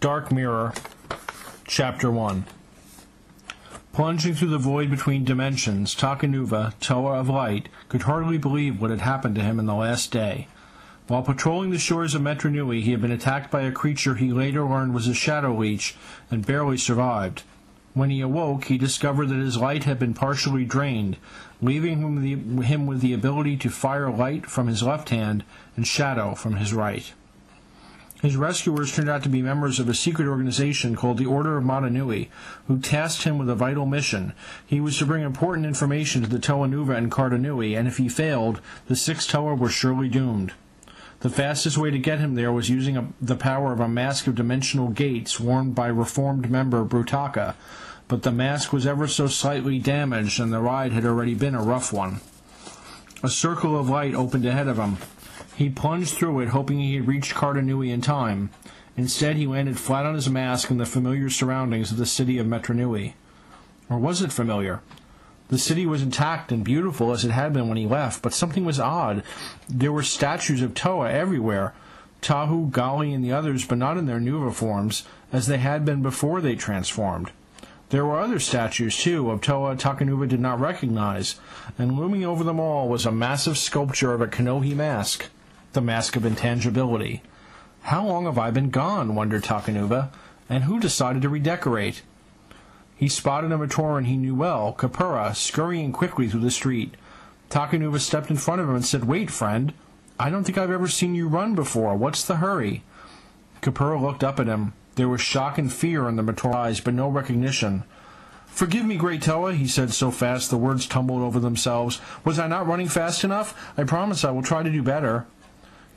Dark Mirror, Chapter 1. Plunging through the void between dimensions, takanuva, Toa of Light, could hardly believe what had happened to him in the last day. While patrolling the shores of Metronui, he had been attacked by a creature he later learned was a shadow leech, and barely survived. When he awoke, he discovered that his light had been partially drained, leaving him with the ability to fire light from his left hand and shadow from his right. His rescuers turned out to be members of a secret organization called the Order of Motunui, who tasked him with a vital mission. He was to bring important information to the Toanuva and Cardanui, and if he failed, the 6 Toa were surely doomed. The fastest way to get him there was using the power of a mask of dimensional gates worn by reformed member Brutaka, but the mask was ever so slightly damaged, and the ride had already been a rough one. A circle of light opened ahead of him. He plunged through it, hoping he had reached Cardanui in time. Instead, he landed flat on his mask in the familiar surroundings of the city of Metronui. Or was it familiar? The city was intact and beautiful as it had been when he left, but something was odd. There were statues of Toa everywhere, Tahu, Gali, and the others, but not in their Nuva forms, as they had been before they transformed. There were other statues, too, of Toa Takanuva did not recognize, and looming over them all was a massive sculpture of a Kanohi mask, the mask of intangibility. How long have I been gone, wondered Takanuva, and who decided to redecorate? He spotted a Matoran he knew well, Kapura, scurrying quickly through the street. Takanuva stepped in front of him and said, "Wait, friend. I don't think I've ever seen you run before. What's the hurry?" Kapura looked up at him. There was shock and fear in the Matoran's eyes, but no recognition. "Forgive me, Great Toa," he said so fast the words tumbled over themselves. "Was I not running fast enough? I promise I will try to do better."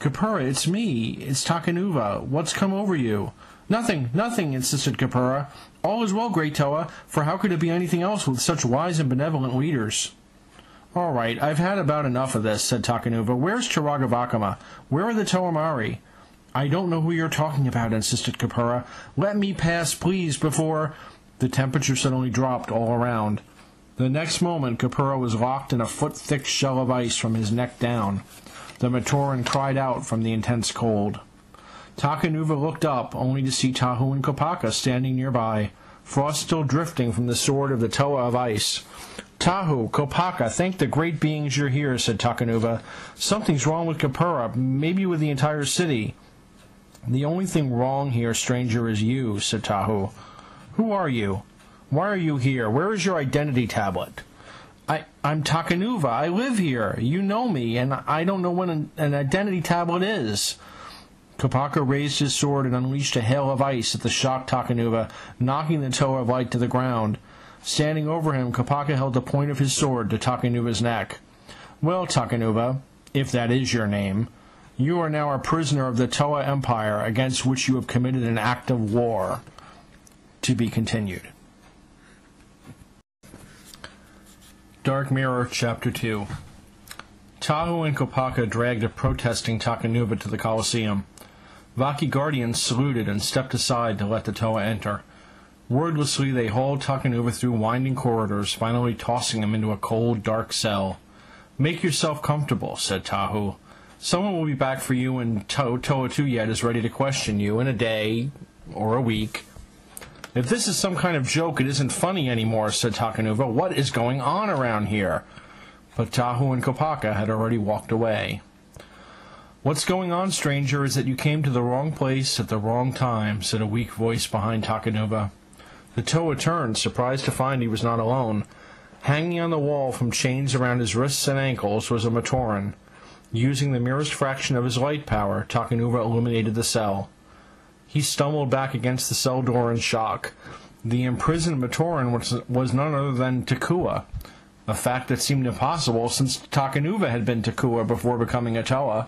"Kapura, it's me. It's Takanuva. What's come over you?" "Nothing, nothing," insisted Kapura. "All is well, Great Toa, for how could it be anything else with such wise and benevolent leaders?" "All right, I've had about enough of this," said Takanuva. "Where's Taragavakama? Where are the Toamari?" "I don't know who you're talking about," insisted Kapura. "Let me pass, please, before—" The temperature suddenly dropped all around. The next moment, Kapura was locked in a foot-thick shell of ice from his neck down. The Matoran cried out from the intense cold. Takanuva looked up, only to see Tahu and Kopaka standing nearby, frost still drifting from the sword of the Toa of Ice. "Tahu, Kopaka, thank the great beings you're here," said Takanuva. "Something's wrong with Kapura, maybe with the entire city." "The only thing wrong here, stranger, is you," said Tahu. "Who are you? Why are you here? Where is your identity tablet?" I'm Takanuva. I live here. You know me, and I don't know what an identity tablet is." Kopaka raised his sword and unleashed a hail of ice at the shocked Takanuva, knocking the Toa of Light to the ground. Standing over him, Kopaka held the point of his sword to Takanuva's neck. "Well, Takanuva, if that is your name, you are now a prisoner of the Toa Empire, against which you have committed an act of war." To be continued. Dark Mirror, Chapter 2. Tahu and Kopaka dragged a protesting Takanuva to the Colosseum. Vaki guardians saluted and stepped aside to let the Toa enter. Wordlessly they hauled Takanuva through winding corridors, finally tossing him into a cold, dark cell. "Make yourself comfortable," said Tahu. "Someone will be back for you, and Toa Tuyet is ready to question you in a day or a week." "If this is some kind of joke, it isn't funny anymore," said Takanuva. "What is going on around here?" But Tahu and Kopaka had already walked away. "What's going on, stranger, is that you came to the wrong place at the wrong time," said a weak voice behind Takanuva. The Toa turned, surprised to find he was not alone. Hanging on the wall from chains around his wrists and ankles was a Matoran. Using the merest fraction of his light power, Takanuva illuminated the cell. He stumbled back against the cell door in shock. The imprisoned Matoran was none other than Takua, a fact that seemed impossible since Takanuva had been Takua before becoming a Toa.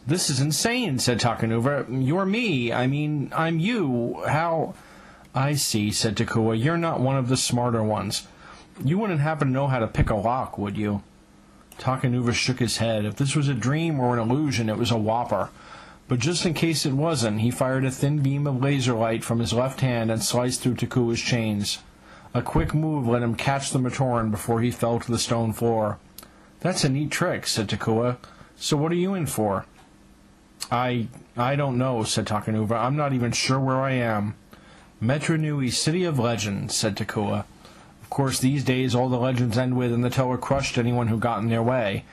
"This is insane," said Takanuva. "You're me. I mean, I'm you. How—" "I see," said Takua. "You're not one of the smarter ones. You wouldn't happen to know how to pick a lock, would you?" Takanuva shook his head. If this was a dream or an illusion, it was a whopper. But just in case it wasn't, he fired a thin beam of laser light from his left hand and sliced through Takua's chains. A quick move let him catch the Matoran before he fell to the stone floor. "That's a neat trick," said Takua. "So what are you in for?" I don't know, said Takanuva. I'm not even sure where I am. Metru Nui, city of legends, said Takua. Of course, these days all the legends end with, and the Toa crushed anyone who got in their way,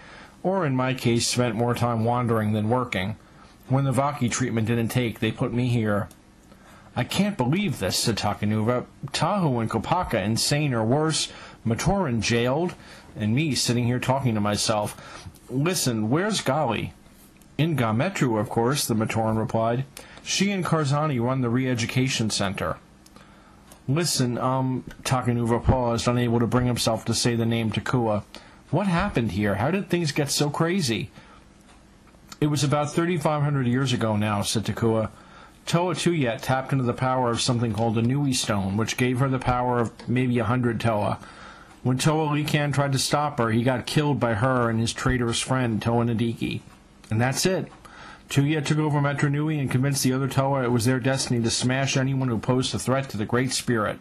or in my case spent more time wandering than working. When the Vaki treatment didn't take, they put me here. I can't believe this, said Takanuva. Tahu and Kopaka insane or worse, Matoran jailed, and me sitting here talking to myself. Listen, where's Gali? In Gametru, of course, the Matoran replied. She and Karzani run the re-education center. Listen, Takanuva paused, unable to bring himself to say the name Takua. What happened here? How did things get so crazy? It was about 3,500 years ago now, said Takua. Toa Tuyet tapped into the power of something called the Nui Stone, which gave her the power of maybe 100 Toa. When Toa Likan tried to stop her, he got killed by her and his traitorous friend, Toa Nadiki. And that's it. Tuyet took over Metru Nui and convinced the other Toa it was their destiny to smash anyone who posed a threat to the Great Spirit.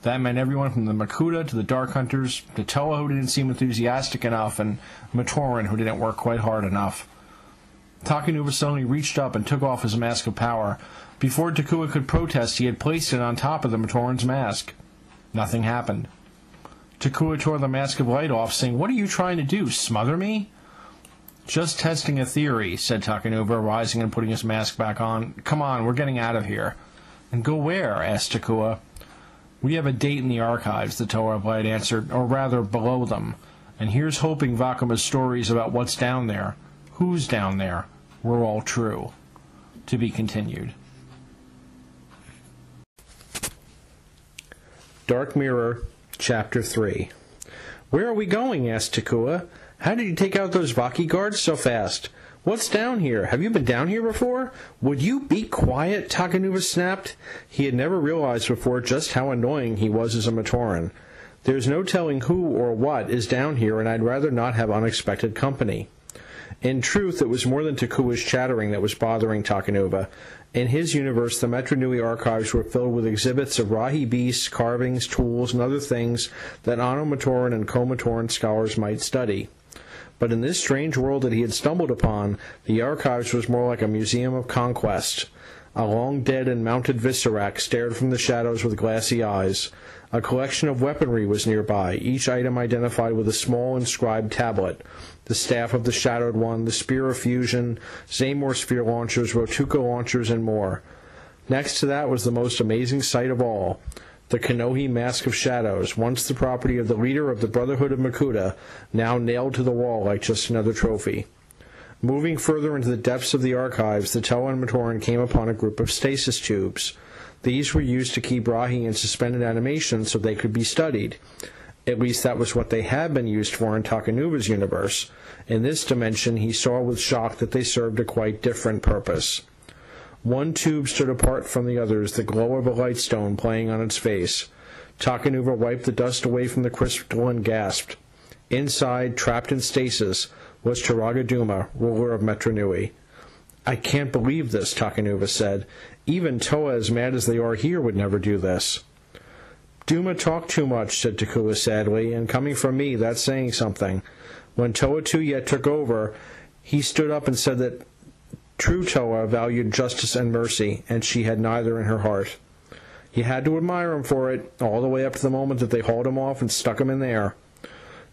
That meant everyone from the Makuta to the Dark Hunters, to Toa who didn't seem enthusiastic enough, and Matoran who didn't work quite hard enough. Takanuva suddenly reached up and took off his mask of power. Before Takua could protest, he had placed it on top of the Matoran's mask. Nothing happened. Takua tore the mask of light off, saying, "What are you trying to do, smother me?" "Just testing a theory," said Takanuva, rising and putting his mask back on. "Come on, we're getting out of here." "And go where?" asked Takua. "We have a date in the archives," the Toa of Light answered, "or rather, below them. And here's hoping Vakuma's stories about what's down there, who's down there, were all true." To be continued. Dark Mirror, Chapter 3. "Where are we going?" asked Takua. "How did you take out those Vaki guards so fast? What's down here? Have you been down here before?" "Would you be quiet?" Takanuva snapped. He had never realized before just how annoying he was as a Matoran. "There's no telling who or what is down here, and I'd rather not have unexpected company." In truth, it was more than Takua's chattering that was bothering Takanuva. In his universe, the Metru Nui archives were filled with exhibits of Rahi beasts, carvings, tools, and other things that Ano-Matoran and Co-Matoran scholars might study. But in this strange world that he had stumbled upon, the archives was more like a museum of conquest. A long-dead and mounted Visorak stared from the shadows with glassy eyes. A collection of weaponry was nearby, each item identified with a small inscribed tablet. The staff of the Shadowed One, the Spear of Fusion, Zamor Sphere launchers, Rotuka launchers, and more. Next to that was the most amazing sight of all. The Kanohi Mask of Shadows, once the property of the leader of the Brotherhood of Makuta, now nailed to the wall like just another trophy. Moving further into the depths of the archives, the Toa and Matoran came upon a group of stasis tubes. These were used to keep Rahi in suspended animation so they could be studied. At least that was what they had been used for in Takanuva's universe. In this dimension, he saw with shock that they served a quite different purpose. One tube stood apart from the others, the glow of a light stone playing on its face. Takanuva wiped the dust away from the crystal and gasped. Inside, trapped in stasis, was Turaga Duma, ruler of Metru Nui. "I can't believe this," Takanuva said. "Even Toa, as mad as they are here, would never do this." "Duma talked too much," said Takua sadly, "and coming from me, that's saying something. When Toa Tuyet took over, he stood up and said that true Toa valued justice and mercy, and she had neither in her heart. You had to admire him for it, all the way up to the moment that they hauled him off and stuck him in there."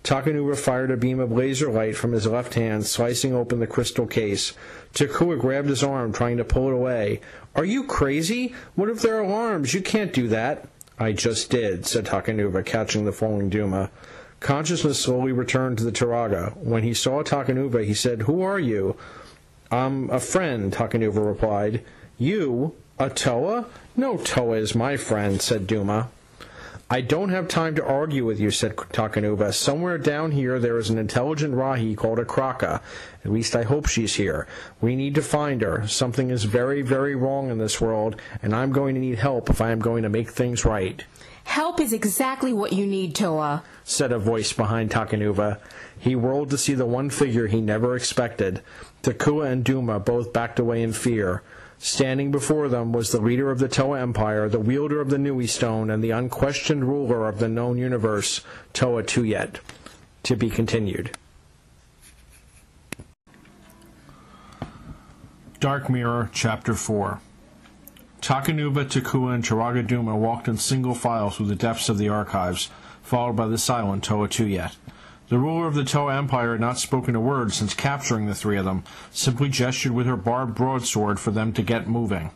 Takanuva fired a beam of laser light from his left hand, slicing open the crystal case. Takua grabbed his arm, trying to pull it away. "Are you crazy? What if they're alarms? You can't do that." "I just did," said Takanuva, catching the falling Duma. Consciousness slowly returned to the Turaga. When he saw Takanuva, he said, "Who are you?" "I'm a friend," Takanuva replied. "You? A Toa? No Toa is my friend," said Duma. "I don't have time to argue with you," said Takanuva. "Somewhere down here there is an intelligent Rahi called a Kraka. At least I hope she's here. We need to find her. Something is very, very wrong in this world, and I'm going to need help if I am going to make things right." "Help is exactly what you need, Toa," said a voice behind Takanuva. He whirled to see the one figure he never expected. Takua and Duma both backed away in fear. Standing before them was the leader of the Toa Empire, the wielder of the Nui Stone, and the unquestioned ruler of the known universe, Toa Tuyet. To be continued. Dark Mirror, Chapter 4. Takanuva, Takua, and Charagaduma walked in single file through the depths of the archives, followed by the silent Toa Tuyet. The ruler of the Toa Empire had not spoken a word since capturing the three of them, simply gestured with her barbed broadsword for them to get moving.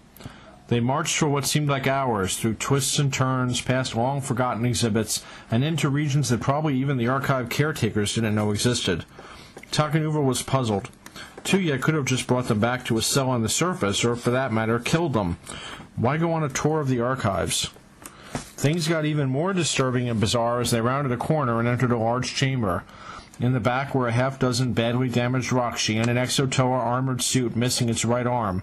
They marched for what seemed like hours, through twists and turns, past long-forgotten exhibits, and into regions that probably even the archive caretakers didn't know existed. Takanuva was puzzled. Tuyet could have just brought them back to a cell on the surface, or for that matter, killed them. Why go on a tour of the archives? Things got even more disturbing and bizarre as they rounded a corner and entered a large chamber. In the back were a half-dozen badly damaged Rakshi and an Exo-Toa armored suit missing its right arm.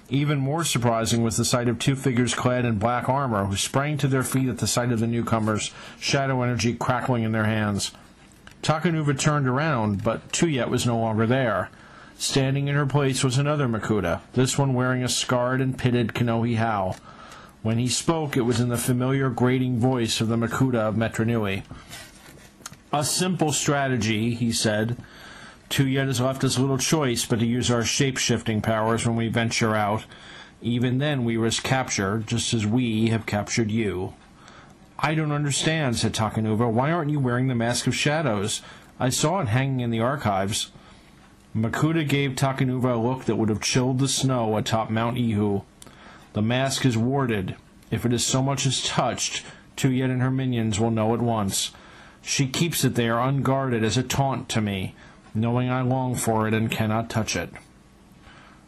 Even more surprising was the sight of two figures clad in black armor who sprang to their feet at the sight of the newcomers, shadow energy crackling in their hands. Takanuva turned around, but Tuyet was no longer there. Standing in her place was another Makuta, this one wearing a scarred and pitted Kanohi How. When he spoke, it was in the familiar grating voice of the Makuta of Metronui. "A simple strategy," he said. "Tuyet has left us little choice but to use our shape-shifting powers when we venture out. Even then we risk capture, just as we have captured you." "I don't understand," said Takanuva. "Why aren't you wearing the Mask of Shadows? I saw it hanging in the archives." Makuta gave Takanuva a look that would have chilled the snow atop Mount Ihu. "The mask is warded. If it is so much as touched, Tuyet and her minions will know at once. She keeps it there unguarded as a taunt to me, knowing I long for it and cannot touch it."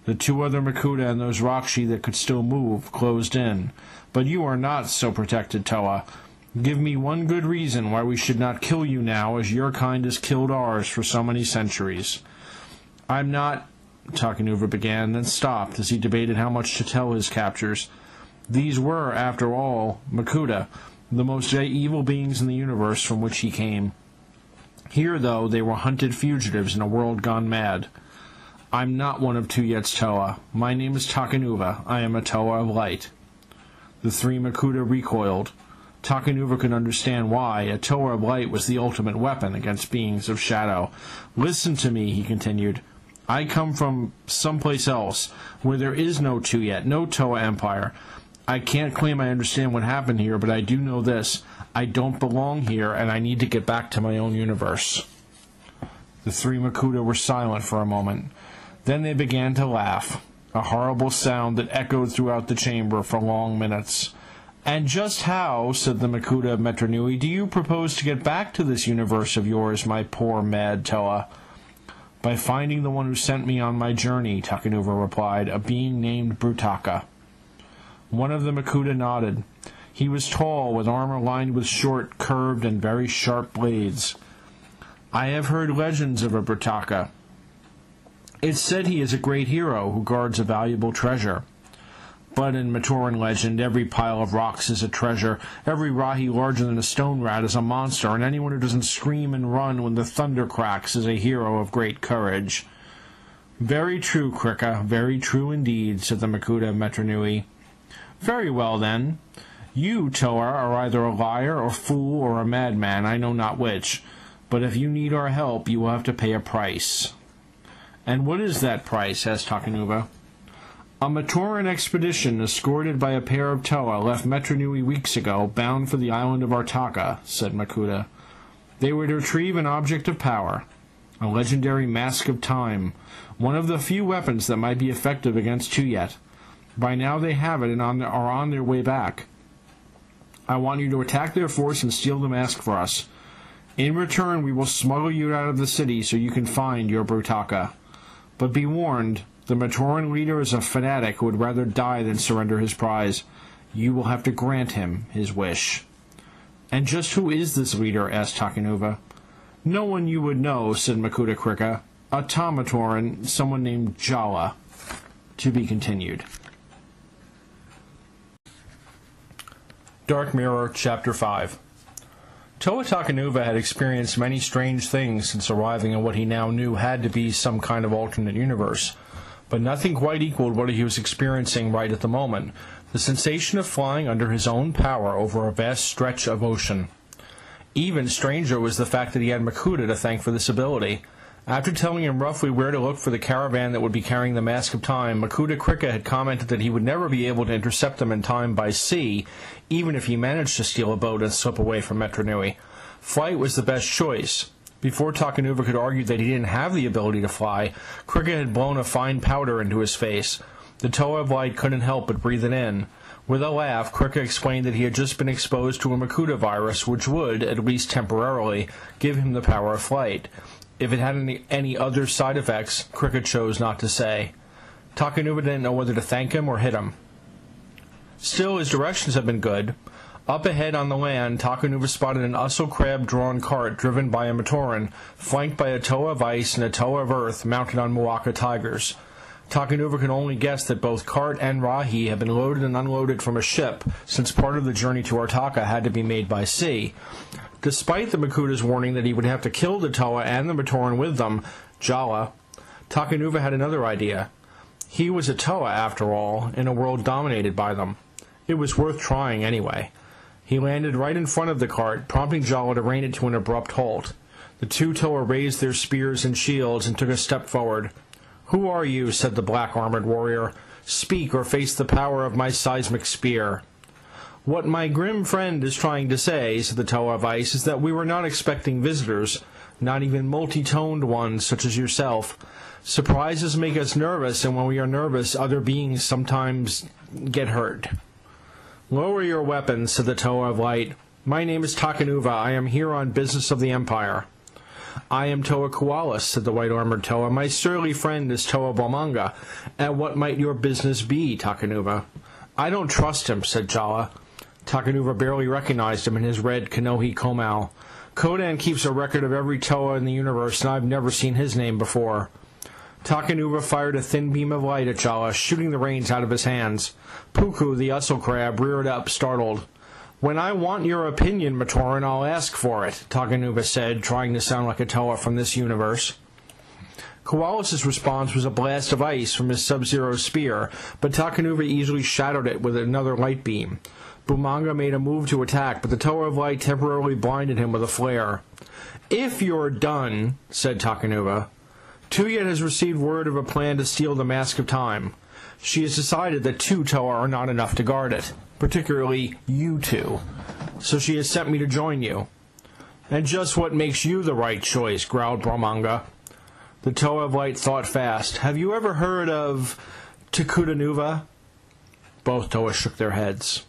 The two other Makuta and those Rakshi that could still move closed in. "But you are not so protected, Toa. Give me one good reason why we should not kill you now as your kind has killed ours for so many centuries." "I'm not—" Takanuva began, then stopped as he debated how much to tell his captors. These were, after all, Makuta, the most evil beings in the universe from which he came. Here, though, they were hunted fugitives in a world gone mad. "I'm not one of Tuyet's Toa. My name is Takanuva. I am a Toa of Light." The three Makuta recoiled. Takanuva could understand why. A Toa of Light was the ultimate weapon against beings of shadow. "Listen to me," he continued. "I come from someplace else, where there is no Tuyet, no Toa Empire. I can't claim I understand what happened here, but I do know this. I don't belong here, and I need to get back to my own universe." The three Makuta were silent for a moment. Then they began to laugh, a horrible sound that echoed throughout the chamber for long minutes. "And just how," said the Makuta of Metronui, "do you propose to get back to this universe of yours, my poor mad Toa?" "By finding the one who sent me on my journey," Takanuva replied, "a being named Brutaka." One of the Makuta nodded. He was tall, with armor lined with short, curved, and very sharp blades. "I have heard legends of a Brutaka. It's said he is a great hero who guards a valuable treasure. But in Matoran legend, every pile of rocks is a treasure, every rahi larger than a stone rat is a monster, and anyone who doesn't scream and run when the thunder cracks is a hero of great courage." "Very true, Krika, very true indeed," said the Makuta of Metronui. "Very well, then. You, Toa, are either a liar, or fool, or a madman, I know not which. But if you need our help, you will have to pay a price." "And what is that price?" asked Takanuva. "A Matoran expedition escorted by a pair of Toa left Metronui weeks ago, bound for the island of Artaka," said Makuta. "They were to retrieve an object of power, a legendary Mask of Time, one of the few weapons that might be effective against Tuyet. By now they have it and are on their way back. I want you to attack their force and steal the mask for us. In return, we will smuggle you out of the city so you can find your Brutaka. But be warned, the Matoran leader is a fanatic who would rather die than surrender his prize. You will have to grant him his wish." "And just who is this leader?" asked Takanuva. "No one you would know," said Makuta Krika. "A Tamatoran, someone named Jala." To be continued. Dark Mirror, Chapter 5. Toa Takanuva had experienced many strange things since arriving in what he now knew had to be some kind of alternate universe, but nothing quite equaled what he was experiencing right at the moment, the sensation of flying under his own power over a vast stretch of ocean. Even stranger was the fact that he had Makuta to thank for this ability. After telling him roughly where to look for the caravan that would be carrying the Mask of Time, Makuta Krika had commented that he would never be able to intercept them in time by sea, even if he managed to steal a boat and slip away from Metru Nui. Flight was the best choice. Before takanuva could argue that he didn't have the ability to fly, Krika had blown a fine powder into his face. The Toa of Light couldn't help but breathe it in. With a laugh, Krika explained that he had just been exposed to a Makuta virus, which would, at least temporarily, give him the power of flight. If it had any other side effects, Krika chose not to say. Takanuva didn't know whether to thank him or hit him. Still, his directions had been good. Up ahead on the land, Takanuva spotted an Ussel crab-drawn cart driven by a Matoran, flanked by a Toa of Ice and a Toa of Earth mounted on Muaka tigers. Takanuva could only guess that both cart and Rahi had been loaded and unloaded from a ship, since part of the journey to Artaka had to be made by sea. Despite the Makuta's warning that he would have to kill the Toa and the Matoran with them, Jala, Takanuva had another idea. He was a Toa, after all, in a world dominated by them. It was worth trying anyway. He landed right in front of the cart, prompting Jala to rein it to an abrupt halt. The two Toa raised their spears and shields and took a step forward. "Who are you?" said the black-armored warrior. "Speak or face the power of my seismic spear." "What my grim friend is trying to say," said the Toa of Ice, "is that we were not expecting visitors, not even multi-toned ones such as yourself. Surprises make us nervous, and when we are nervous, other beings sometimes get hurt." "Lower your weapons," said the Toa of Light. "My name is Takanuva. I am here on business of the Empire." "I am Toa Kualis," said the white-armored Toa. "My surly friend is Toa Bomanga. And what might your business be, Takanuva?" "I don't trust him," said Jala. Takanuva barely recognized him in his red Kanohi Komau. "Kodan keeps a record of every Toa in the universe, and I've never seen his name before." Takanuva fired a thin beam of light at Jala, shooting the reins out of his hands. Puku, the Ussel crab, reared up, startled. "When I want your opinion, Matoran, I'll ask for it," Takanuva said, trying to sound like a Toa from this universe. Koalis' response was a blast of ice from his Sub-Zero spear, but Takanuva easily shadowed it with another light beam. Bumanga made a move to attack, but the Toa of Light temporarily blinded him with a flare. "If you're done," said Takanuva. "Tuyet has received word of a plan to steal the Mask of Time. She has decided that 2 Toa are not enough to guard it, particularly you 2. So she has sent me to join you." "And just what makes you the right choice?" growled Brahmanga. The Toa of Light thought fast. "Have you ever heard of Takanuva?" Both Toas shook their heads.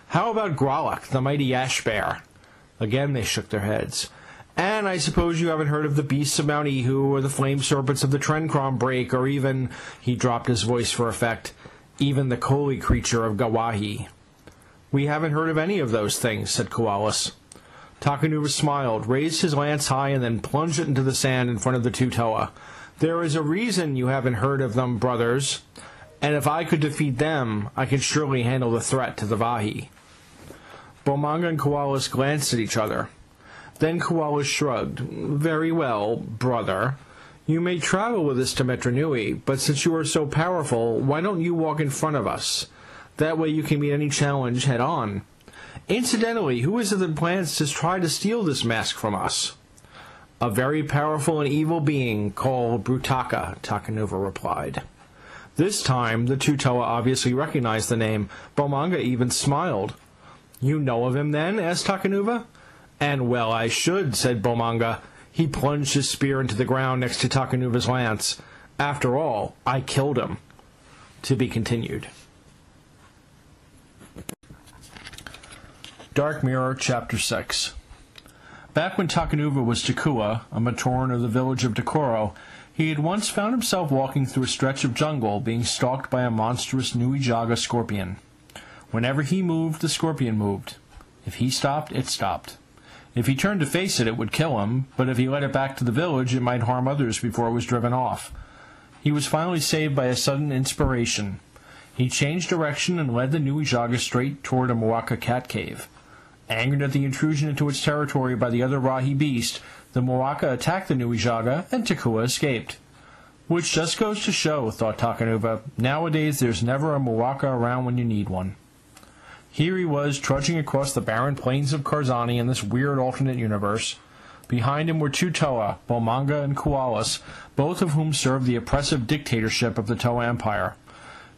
"How about Gralak, the mighty ash bear?" Again they shook their heads. "And I suppose you haven't heard of the beasts of Mount Ihu, or the flame serpents of the Trenkron Break, or even," he dropped his voice for effect, "even the Koli creature of Gawahi." "We haven't heard of any of those things," said Koalis. Takanuva smiled, raised his lance high, and then plunged it into the sand in front of the 2 Toa. "There is a reason you haven't heard of them, brothers, and if I could defeat them, I could surely handle the threat to the Vahi." Bomanga and Koalis glanced at each other. Then Koalis shrugged. "Very well, brother. You may travel with us to Metru Nui, but since you are so powerful, why don't you walk in front of us? That way you can meet any challenge head-on. Incidentally, who is it that plans to try to steal this mask from us?" "A very powerful and evil being called Brutaka," Takanuva replied. This time, the 2 Toa obviously recognized the name. Bomanga even smiled. "You know of him, then?" asked Takanuva. "And well I should," said Bomanga. He plunged his spear into the ground next to Takanuva's lance. "After all, I killed him." To be continued. Dark Mirror, Chapter 6. Back when Takanuva was Takua, a Matoran of the village of Dakoro, he had once found himself walking through a stretch of jungle, being stalked by a monstrous Nuijaga scorpion. Whenever he moved, the scorpion moved. If he stopped, it stopped. If he turned to face it, it would kill him, but if he led it back to the village, it might harm others before it was driven off. He was finally saved by a sudden inspiration. He changed direction and led the Nuijaga straight toward a Muaka cat cave. Angered at the intrusion into its territory by the other Rahi beast, the Muaka attacked the Nuijaga, and Takua escaped. Which just goes to show, thought Takanuva, nowadays there's never a Muaka around when you need one. Here he was, trudging across the barren plains of Karzani in this weird alternate universe. Behind him were two Toa, Bomanga and Koalas, both of whom served the oppressive dictatorship of the Toa Empire.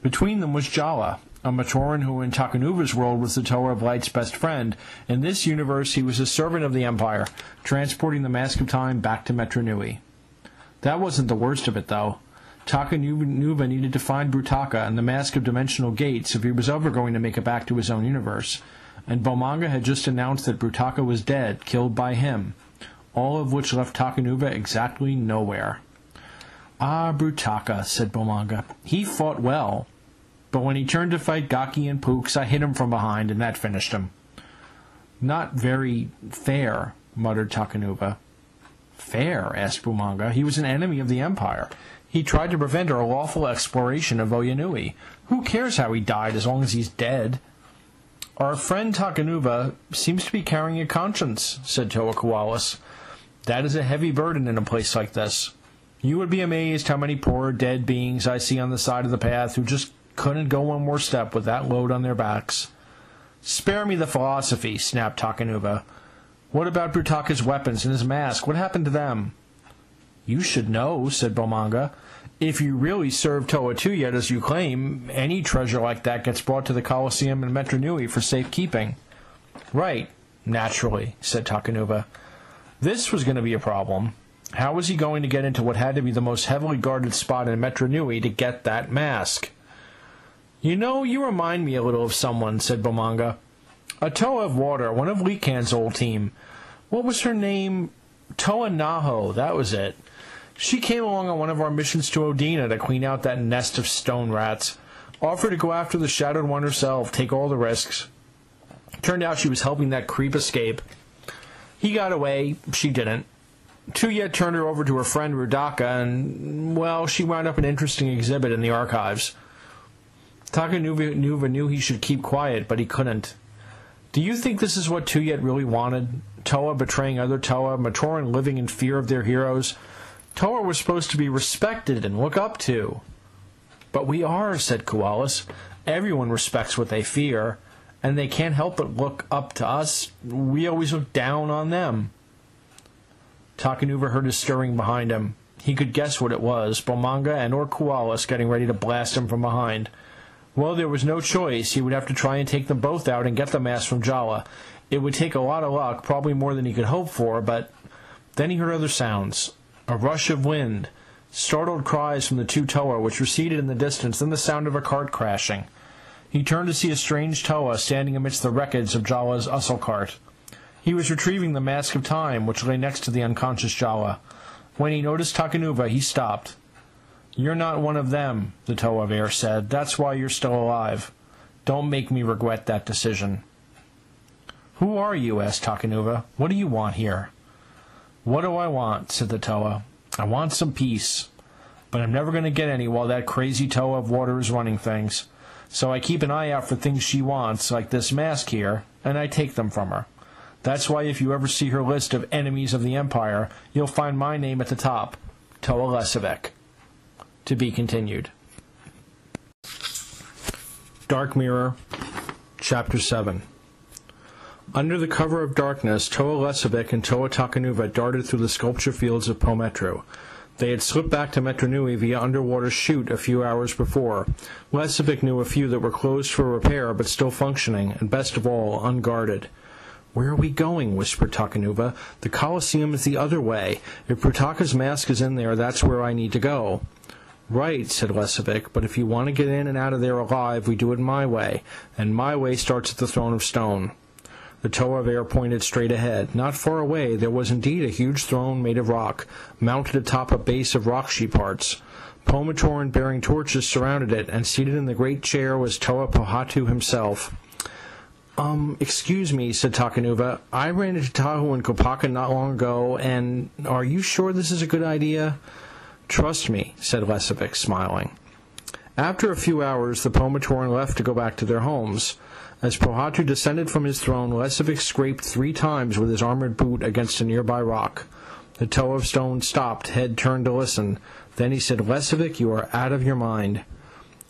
Between them was Jala, a Matoran who in Takanuva's world was the Toa of Light's best friend. In this universe he was a servant of the Empire, transporting the Mask of Time back to Metru Nui. That wasn't the worst of it, though. Takanuva needed to find Brutaka and the Mask of Dimensional Gates if he was ever going to make it back to his own universe. And Bomanga had just announced that Brutaka was dead, killed by him, all of which left Takanuva exactly nowhere. "Ah, Brutaka," said Bomanga. "He fought well. But when he turned to fight Gaki and Pooks, I hit him from behind, and that finished him." "Not very fair," muttered Takanuva. "Fair?" asked Bomanga. "He was an enemy of the Empire. He tried to prevent our lawful exploration of Oyanui. Who cares how he died as long as he's dead?" "Our friend Takanuva seems to be carrying a conscience," said Toa Koalas. "That is a heavy burden in a place like this. You would be amazed how many poor dead beings I see on the side of the path who just couldn't go one more step with that load on their backs." "Spare me the philosophy," snapped Takanuva. "What about Brutaka's weapons and his mask? What happened to them?" "You should know," said Bomanga. "If you really serve Toa Tuyet as you claim, any treasure like that gets brought to the Colosseum in Metru Nui for safekeeping." "Right, naturally," said Takanuva. This was going to be a problem. How was he going to get into what had to be the most heavily guarded spot in Metru Nui to get that mask? "You know, you remind me a little of someone," said Bomanga. "A Toa of Water, one of Likan's old team. What was her name? Toa Naho, that was it. She came along on one of our missions to Odina to clean out that nest of stone rats. Offered to go after the Shadowed One herself, take all the risks. Turned out she was helping that creep escape. He got away, she didn't. Tuyet turned her over to her friend Rudaka, and, well, she wound up an interesting exhibit in the archives." Takanuva knew he should keep quiet, but he couldn't. "Do you think this is what Tuyet really wanted? Toa betraying other Toa, Matoran living in fear of their heroes? Toa was supposed to be respected and look up to." "But we are," said Koalas. "Everyone respects what they fear, and they can't help but look up to us. We always look down on them." Takanuva heard a stirring behind him. He could guess what it was, Bomanga and or Koalas getting ready to blast him from behind. Well, there was no choice. He would have to try and take them both out and get the mask from Jala. It would take a lot of luck, probably more than he could hope for, but then he heard other sounds. A rush of wind, startled cries from the two Toa, which receded in the distance, then the sound of a cart crashing. He turned to see a strange Toa standing amidst the wreckage of Jala's Ussel cart. He was retrieving the Mask of Time, which lay next to the unconscious Jala. When he noticed Takanuva, he stopped. "You're not one of them," the Toa of Air said. "That's why you're still alive. Don't make me regret that decision." "Who are you?" asked Takanuva. "What do you want here?" "What do I want?" said the Toa. "I want some peace. But I'm never going to get any while that crazy Toa of Water is running things. So I keep an eye out for things she wants, like this mask here, and I take them from her. That's why if you ever see her list of enemies of the Empire, you'll find my name at the top, Toa Lesevek. To be continued. Dark Mirror, Chapter 7. Under the cover of darkness, Toa Lesevek and Toa Takanuva darted through the sculpture fields of Pometru. They had slipped back to Metru Nui via underwater chute a few hours before. Lesevek knew a few that were closed for repair but still functioning, and best of all, unguarded. "Where are we going?" whispered Takanuva. "The Colosseum is the other way. If Brutaka's mask is in there, that's where I need to go." "Right," said Lesevek, "but if you want to get in and out of there alive, we do it my way, and my way starts at the Throne of Stone." The Toa of Air pointed straight ahead. Not far away there was indeed a huge throne made of rock, mounted atop a base of rock-she parts. Pomatoran bearing torches surrounded it, and seated in the great chair was Toa Pohatu himself. Excuse me," said Takanuva. "I ran into Tahu and Kopaka not long ago, and are you sure this is a good idea?" "Trust me," said Lesevek, smiling. After a few hours, the Pomatoran left to go back to their homes. As Pohatu descended from his throne, Lesevek scraped 3 times with his armored boot against a nearby rock. The Toa of Stone stopped, head turned to listen. Then he said, "Lesevek, you are out of your mind."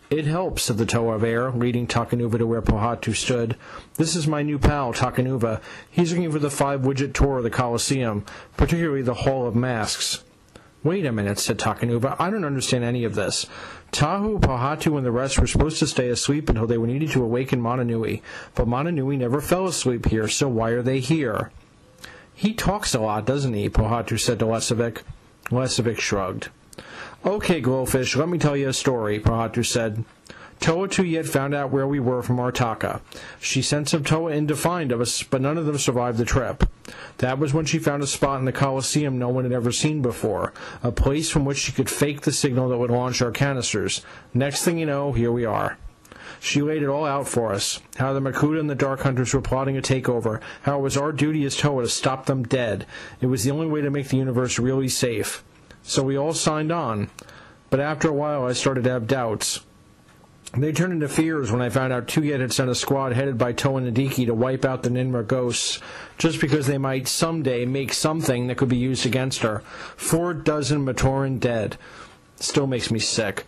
"It helps," said the Toa of Air, leading Takanuva to where Pohatu stood. "This is my new pal, Takanuva. He's looking for the 5-widget tour of the Colosseum, particularly the Hall of Masks." "Wait a minute," said Takanuva. "I don't understand any of this. Tahu, Pohatu, and the rest were supposed to stay asleep until they were needed to awaken Mananui, but Mananui never fell asleep here, so why are they here?" "He talks a lot, doesn't he?" Pohatu said to Lesovic. Lesovic shrugged. "Okay, Glowfish, let me tell you a story," Pohatu said. "Toa Tuyet found out where we were from our Taka. She sent some Toa in to find us, but none of them survived the trip. That was when she found a spot in the Colosseum no one had ever seen before, a place from which she could fake the signal that would launch our canisters. Next thing you know, here we are. She laid it all out for us, how the Makuta and the Dark Hunters were plotting a takeover, how it was our duty as Toa to stop them dead. It was the only way to make the universe really safe. So we all signed on. But after a while I started to have doubts. They turned into fears when I found out Tuyet had sent a squad headed by Toa Nadiki to wipe out the Ninra ghosts, just because they might someday make something that could be used against her. 4 dozen Matoran dead. Still makes me sick.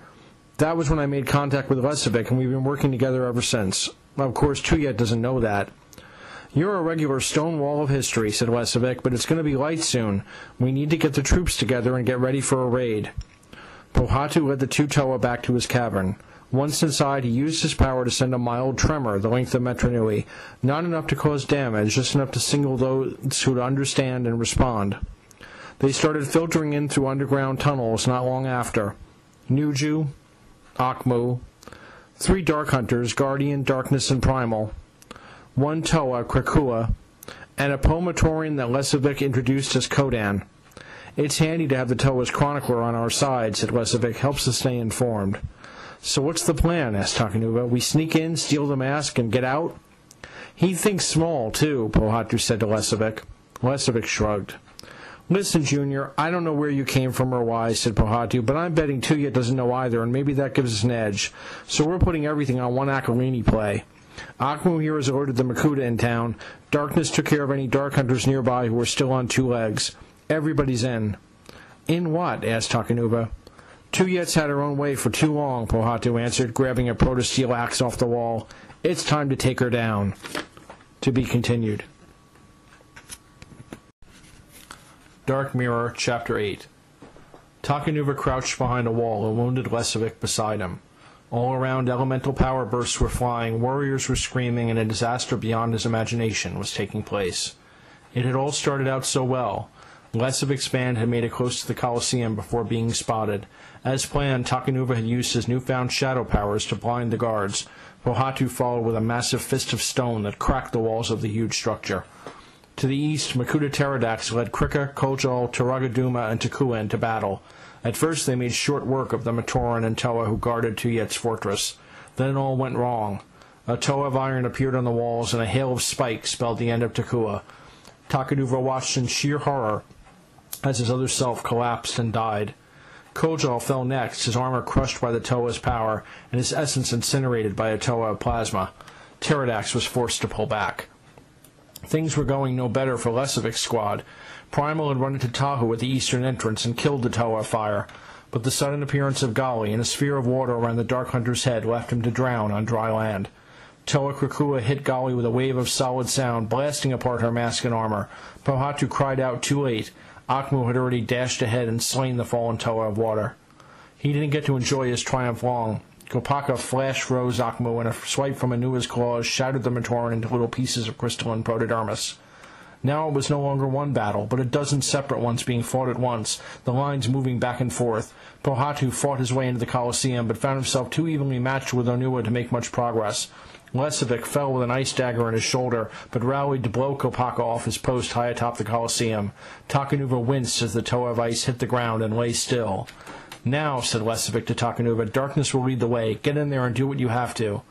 That was when I made contact with Lesovic, and we've been working together ever since. Of course, Tuyet doesn't know that." "You're a regular stone wall of history," said Lesovic, "but it's going to be light soon. We need to get the troops together and get ready for a raid." Pohatu led the 2 Toa back to his cavern. Once inside, he used his power to send a mild tremor the length of Metronui, not enough to cause damage, just enough to signal those who would understand and respond. They started filtering in through underground tunnels not long after. Nuju, Akmu, 3 Dark Hunters, Guardian, Darkness, and Primal, 1 Toa, Krakua, and a Pomatorian that Lesovic introduced as Kodan. "It's handy to have the Toa's chronicler on our side," said Lesovic. "Helps us stay informed." "So what's the plan?" asked Takanuva. "We sneak in, steal the mask, and get out?" "He thinks small, too," Pohatu said to Lesovic. Lesovic shrugged. "Listen, Junior, I don't know where you came from or why," said Pohatu, "but I'm betting Tuyet doesn't know either, and maybe that gives us an edge. So we're putting everything on one Akalini play. Akmu here has alerted the Makuta in town. Darkness took care of any Dark Hunters nearby who are still on 2 legs. Everybody's in." "In what?" asked Takanuva. "Tuyet's had her own way for too long," Pohatu answered, grabbing a protosteel axe off the wall. "It's time to take her down." To be continued. Dark Mirror, Chapter 8. Takanuva crouched behind a wall, a wounded Lesovic beside him. All around, elemental power bursts were flying, warriors were screaming, and a disaster beyond his imagination was taking place. It had all started out so well. Lesovic's band had made it close to the Colosseum before being spotted. As planned, Takanuva had used his newfound shadow powers to blind the guards. Pohatu followed with a massive fist of stone that cracked the walls of the huge structure. To the east, Makuta Pterodax led Krika, Kojal, Taragaduma, and Takua into battle. At first they made short work of the Matoran and Toa who guarded Tuyet's fortress. Then it all went wrong. A Toa of iron appeared on the walls, and a hail of spikes spelled the end of Takua. Takanuva watched in sheer horror as his other self collapsed and died. Kojal fell next, his armor crushed by the Toa's power, and his essence incinerated by a Toa of plasma. Pterodax was forced to pull back. Things were going no better for Lesovic's squad. Primal had run into Tahu at the eastern entrance and killed the Toa of fire, but the sudden appearance of Gali and a sphere of water around the Dark Hunter's head left him to drown on dry land. Toa Krakua hit Gali with a wave of solid sound, blasting apart her mask and armor. Pohatu cried out too late. Akmu had already dashed ahead and slain the fallen Toa of water. He didn't get to enjoy his triumph long. Kopaka flash-froze Akmu, and a swipe from Anua's claws shattered the Matoran into little pieces of crystalline protodermis. Now it was no longer one battle, but a dozen separate ones being fought at once, the lines moving back and forth. Pohatu fought his way into the Colosseum, but found himself too evenly matched with Anua to make much progress. Lesovic fell with an ice dagger in his shoulder, but rallied to blow Kopaka off his post high atop the Colosseum. Takanuva winced as the Toa of ice hit the ground and lay still. "Now," said Lesovic to Takanuva, "darkness will lead the way. Get in there and do what you have to."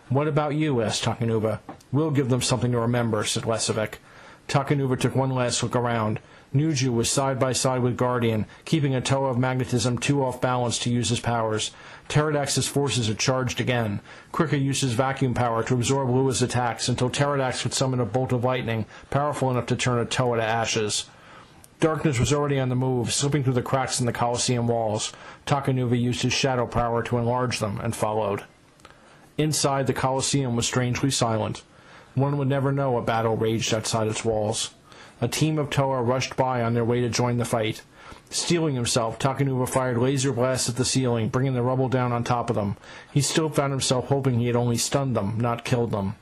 "What about you?" asked Takanuva. "We'll give them something to remember," said Lesovic. Takanuva took one last look around. Nuju was side by side with Guardian, keeping a Toa of magnetism too off balance to use his powers. Pterodax's forces had charged again. Krika used his vacuum power to absorb Lua's attacks until Pterodax could summon a bolt of lightning, powerful enough to turn a Toa to ashes. Darkness was already on the move, slipping through the cracks in the Colosseum walls. Takanuva used his shadow power to enlarge them and followed. Inside, the Colosseum was strangely silent. One would never know a battle raged outside its walls. A team of Toa rushed by on their way to join the fight. Steeling himself, Takanuva fired laser blasts at the ceiling, bringing the rubble down on top of them. He still found himself hoping he had only stunned them, not killed them.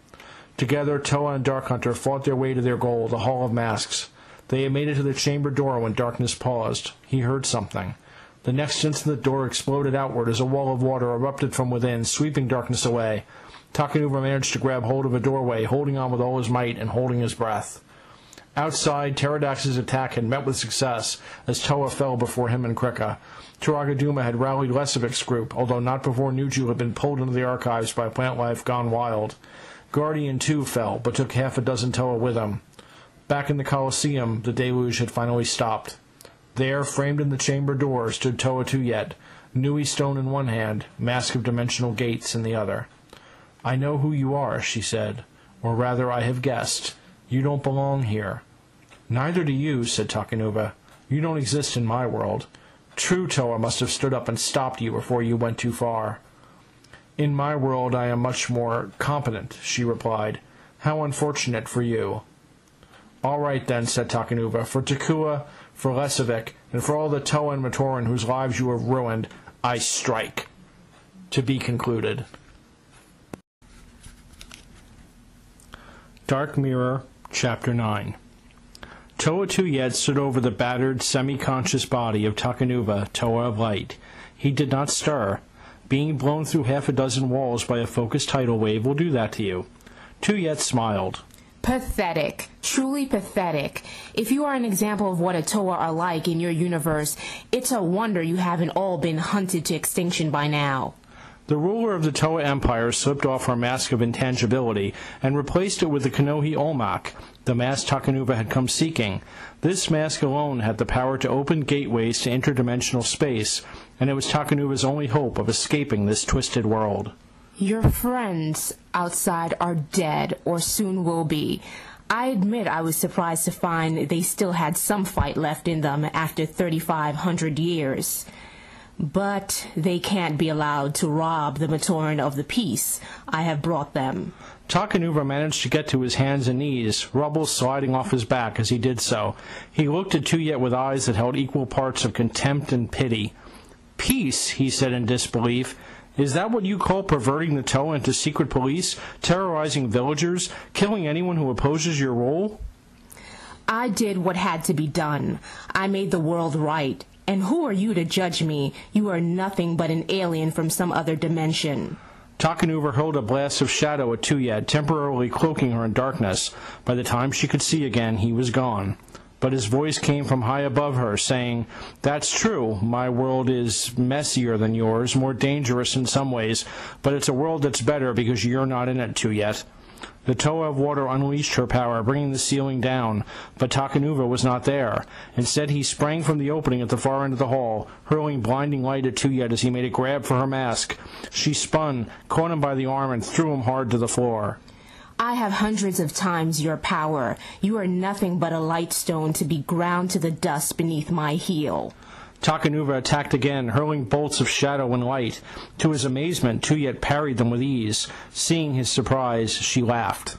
Together, Toa and Dark Hunter fought their way to their goal, the Hall of Masks. They had made it to the chamber door when Darkness paused. He heard something. The next instant the door exploded outward as a wall of water erupted from within, sweeping Darkness away. Takanuva managed to grab hold of a doorway, holding on with all his might and holding his breath. Outside, Pterodax's attack had met with success, as Toa fell before him and Krika. Turagaduma had rallied Lesevic's group, although not before Nuju had been pulled into the archives by plant life gone wild. Guardian, too, fell, but took half a dozen Toa with him. Back in the Colosseum, the deluge had finally stopped. There, framed in the chamber door, stood Toa Tuyet, Nui stone in one hand, mask of dimensional gates in the other. "I know who you are," she said. "Or rather, I have guessed. You don't belong here." "Neither do you," said Takanuva. "You don't exist in my world. True Toa must have stood up and stopped you before you went too far." "In my world I am much more competent," she replied. "How unfortunate for you." "All right, then," said Takanuva. "For Takua, for Lesevic, and for all the Toa and Matoran whose lives you have ruined, I strike." To be concluded. Dark Mirror, Chapter 9. Toa Tuyet stood over the battered, semi-conscious body of Takanuva, Toa of Light. He did not stir. Being blown through half a dozen walls by a focused tidal wave will do that to you. Tuyet smiled. Pathetic. Truly pathetic. If you are an example of what a Toa are like in your universe, it's a wonder you haven't all been hunted to extinction by now. The ruler of the Toa Empire slipped off her mask of intangibility and replaced it with the Kanohi Olmak, the mask Takanuva had come seeking. This mask alone had the power to open gateways to interdimensional space, and it was Takanuva's only hope of escaping this twisted world. Your friends outside are dead, or soon will be. I admit I was surprised to find they still had some fight left in them after 3,500 years. But they can't be allowed to rob the Matoran of the peace I have brought them. Takanuva managed to get to his hands and knees, rubble sliding off his back as he did so. He looked at Tuyet with eyes that held equal parts of contempt and pity. "Peace," he said in disbelief. "Is that what you call perverting the Toa into secret police, terrorizing villagers, killing anyone who opposes your rule?" I did what had to be done. I made the world right. And who are you to judge me? You are nothing but an alien from some other dimension. Takanuva hurled a blast of shadow at Tuyet, temporarily cloaking her in darkness. By the time she could see again, he was gone. But his voice came from high above her, saying, "That's true. My world is messier than yours, more dangerous in some ways, but it's a world that's better because you're not in it, Tuyet." The Toa of Water unleashed her power, bringing the ceiling down, but Takanuva was not there. Instead, he sprang from the opening at the far end of the hall, hurling blinding light at Tuyet as he made a grab for her mask. She spun, caught him by the arm, and threw him hard to the floor. I have hundreds of times your power. You are nothing but a light stone to be ground to the dust beneath my heel. Takanuva attacked again, hurling bolts of shadow and light. To his amazement, Tuyet parried them with ease. Seeing his surprise, she laughed.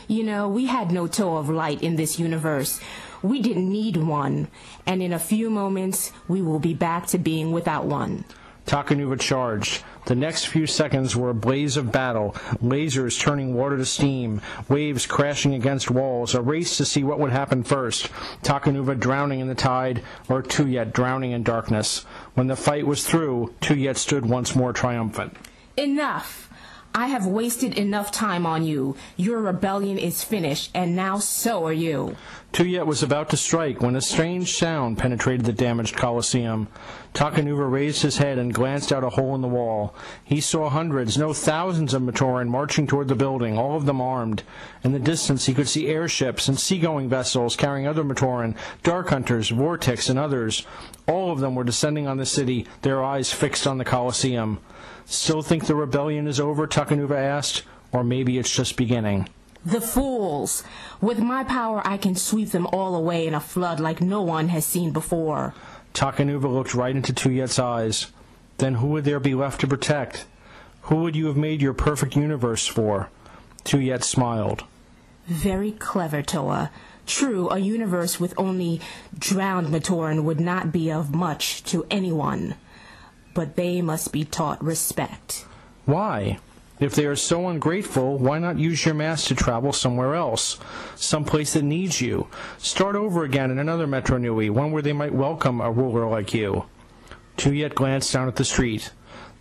You know, we had no Toa of Light in this universe. We didn't need one. And in a few moments, we will be back to being without one. Takanuva charged. The next few seconds were a blaze of battle, lasers turning water to steam, waves crashing against walls, a race to see what would happen first, Takanuva drowning in the tide, or Tuyet drowning in darkness. When the fight was through, Tuyet stood once more triumphant. Enough! I have wasted enough time on you. Your rebellion is finished, and now so are you. Tuyet was about to strike when a strange sound penetrated the damaged Colosseum. Takanuva raised his head and glanced out a hole in the wall. He saw hundreds, no thousands of Matoran marching toward the building, all of them armed. In the distance he could see airships and seagoing vessels carrying other Matoran, Dark Hunters, Vortex, and others. All of them were descending on the city, their eyes fixed on the Colosseum. "Still think the rebellion is over?" Takanuva asked. "Or maybe it's just beginning." The fools! With my power I can sweep them all away in a flood like no one has seen before. Takanuva looked right into Tuyet's eyes. Then who would there be left to protect? Who would you have made your perfect universe for? Tuyet smiled. Very clever, Toa. True, a universe with only drowned Matoran would not be of much to anyone. But they must be taught respect. Why? If they are so ungrateful, why not use your mass to travel somewhere else? Someplace that needs you. Start over again in another Metro Nui, one where they might welcome a ruler like you. Tuyet glanced down at the street.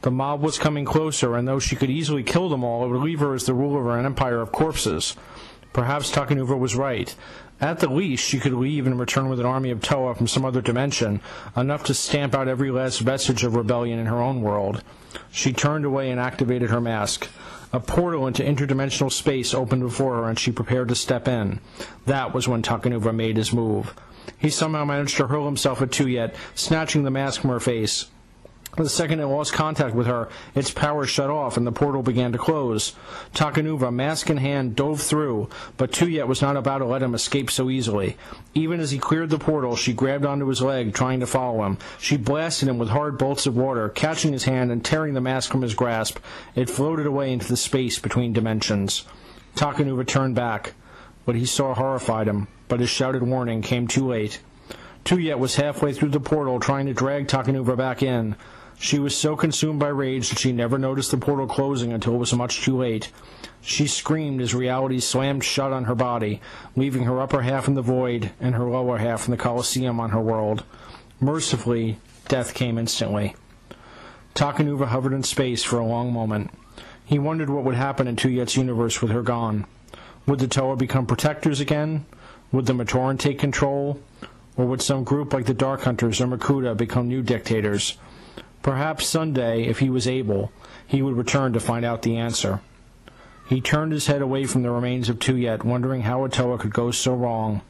The mob was coming closer, and though she could easily kill them all, it would leave her as the ruler of an empire of corpses. Perhaps Takanuva was right. At the least, she could leave and return with an army of Toa from some other dimension, enough to stamp out every last vestige of rebellion in her own world. She turned away and activated her mask. A portal into interdimensional space opened before her, and she prepared to step in. That was when Takanuva made his move. He somehow managed to hurl himself at Tuyet, snatching the mask from her face. The second it lost contact with her, its power shut off and the portal began to close. Takanuva, mask in hand, dove through, but Tuyet was not about to let him escape so easily. Even as he cleared the portal, she grabbed onto his leg, trying to follow him. She blasted him with hard bolts of water, catching his hand and tearing the mask from his grasp. It floated away into the space between dimensions. Takanuva turned back. What he saw horrified him, but his shouted warning came too late. Tuyet was halfway through the portal, trying to drag Takanuva back in. She was so consumed by rage that she never noticed the portal closing until it was much too late. She screamed as reality slammed shut on her body, leaving her upper half in the void and her lower half in the Colosseum on her world. Mercifully, death came instantly. Takanuva hovered in space for a long moment. He wondered what would happen in Tuyet's universe with her gone. Would the Toa become protectors again? Would the Matoran take control? Or would some group like the Dark Hunters or Makuta become new dictators? Perhaps someday, if he was able, he would return to find out the answer. He turned his head away from the remains of Tuyet, wondering how a Toa could go so wrong,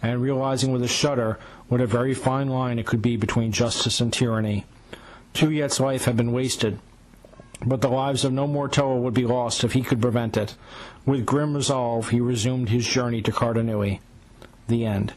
and realizing with a shudder what a very fine line it could be between justice and tyranny. Tuyet's life had been wasted, but the lives of no more Toa would be lost if he could prevent it. With grim resolve, he resumed his journey to Cardanui. The end.